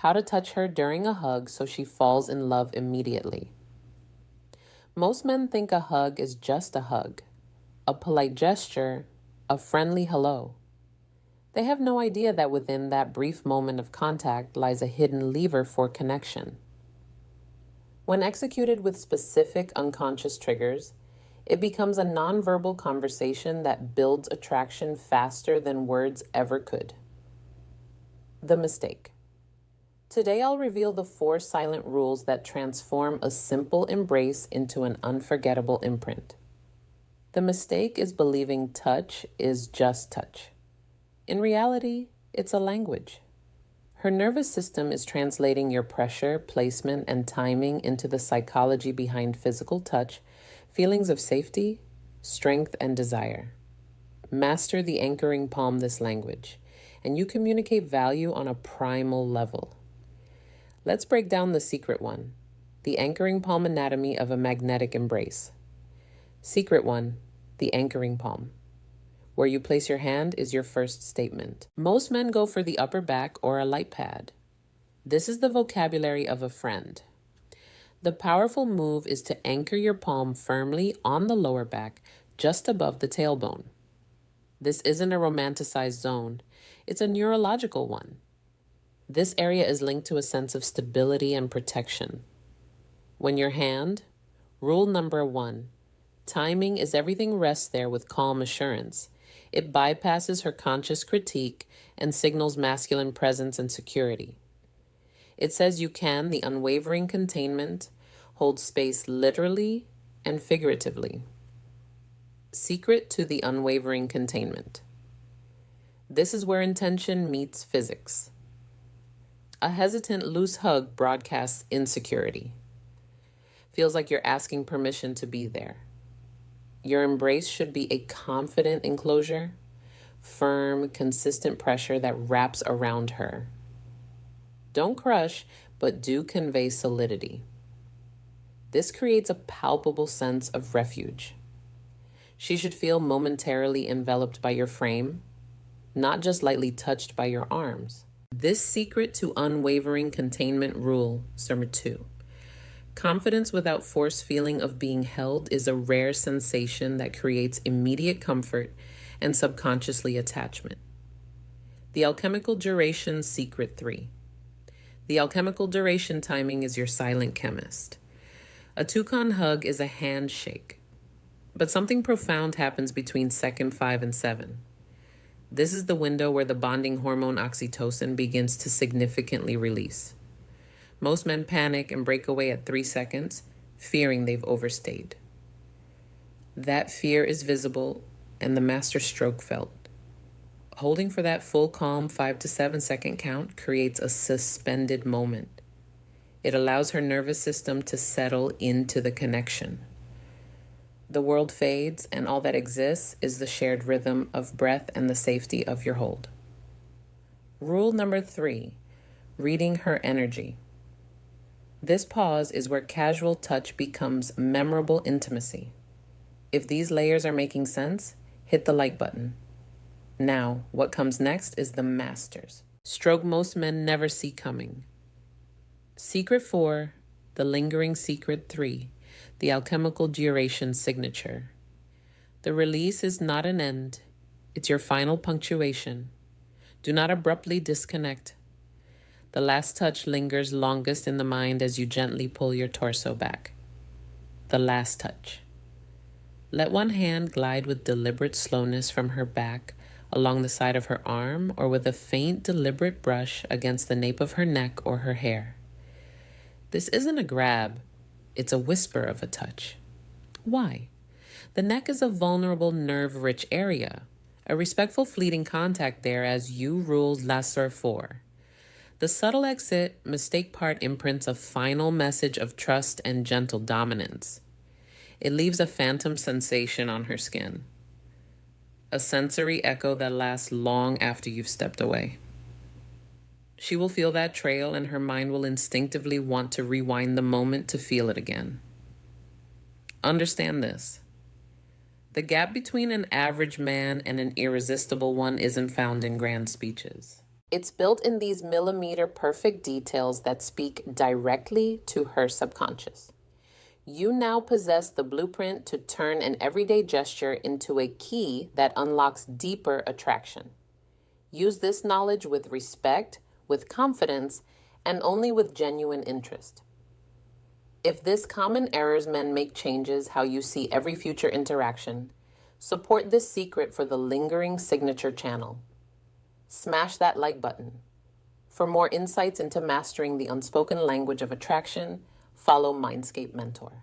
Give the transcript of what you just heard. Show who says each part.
Speaker 1: how to touch her during a hug so she falls in love immediately. Most men think a hug is just a hug, a polite gesture, a friendly hello. They have no idea that within that brief moment of contact lies a hidden lever for connection. When executed with specific unconscious triggers, it becomes a nonverbal conversation that builds attraction faster than words ever could. The mistake. Today I'll reveal the 4 silent rules that transform a simple embrace into an unforgettable imprint. The mistake is believing touch is just touch. In reality, it's a language. Her nervous system is translating your pressure, placement, and timing into the psychology behind physical touch, feelings of safety, strength, and desire. Master the anchoring palm this language, and you communicate value on a primal level. Let's break down the secret one, the anchoring palm anatomy of a magnetic embrace. Secret 1, the anchoring palm. Where you place your hand is your first statement. Most men go for the upper back or a light pad. This is the vocabulary of a friend. The powerful move is to anchor your palm firmly on the lower back, just above the tailbone. This isn't a romanticized zone, it's a neurological one. This area is linked to a sense of stability and protection. When your hand, rule number 1, timing is everything rests there with calm assurance. It bypasses her conscious critique and signals masculine presence and security. It says you can, the unwavering containment, hold space literally and figuratively. Secret to the unwavering containment. This is where intention meets physics. A hesitant, loose hug broadcasts insecurity. Feels like you're asking permission to be there. Your embrace should be a confident enclosure, firm, consistent pressure that wraps around her. Don't crush, but do convey solidity. This creates a palpable sense of refuge. She should feel momentarily enveloped by your frame, not just lightly touched by your arms. This secret to unwavering containment rule, number 2. Confidence without forced feeling of being held is a rare sensation that creates immediate comfort and subconsciously attachment. The alchemical duration secret 3. The alchemical duration timing is your silent chemist. A toucan hug is a handshake, but something profound happens between second 5 and 7. This is the window where the bonding hormone oxytocin begins to significantly release. Most men panic and break away at 3 seconds, fearing they've overstayed. That fear is visible and the master stroke felt. Holding for that full calm 5 to 7 second count creates a suspended moment. It allows her nervous system to settle into the connection. The world fades and all that exists is the shared rhythm of breath and the safety of your hold. Rule number 3, reading her energy. This pause is where casual touch becomes memorable intimacy. If these layers are making sense, hit the like button. Now, what comes next is the masters. Stroke most men never see coming. Secret 4, the lingering secret 3, the alchemical duration signature. The release is not an end, it's your final punctuation. Do not abruptly disconnect. The last touch lingers longest in the mind as you gently pull your torso back. The last touch. Let one hand glide with deliberate slowness from her back along the side of her arm or with a faint, deliberate brush against the nape of her neck or her hair. This isn't a grab, it's a whisper of a touch. Why? The neck is a vulnerable, nerve-rich area. A respectful fleeting contact there as you rules la sur 4. The subtle exit, mistake part imprints a final message of trust and gentle dominance. It leaves a phantom sensation on her skin, a sensory echo that lasts long after you've stepped away. She will feel that trail and her mind will instinctively want to rewind the moment to feel it again. Understand this. The gap between an average man and an irresistible one isn't found in grand speeches. It's built in these millimeter perfect details that speak directly to her subconscious. You now possess the blueprint to turn an everyday gesture into a key that unlocks deeper attraction. Use this knowledge with respect, with confidence, and only with genuine interest. If this common errors men make changes how you see every future interaction, support this secret for the lingering signature channel. Smash that like button. For more insights into mastering the unspoken language of attraction, follow Mindscape Mentor.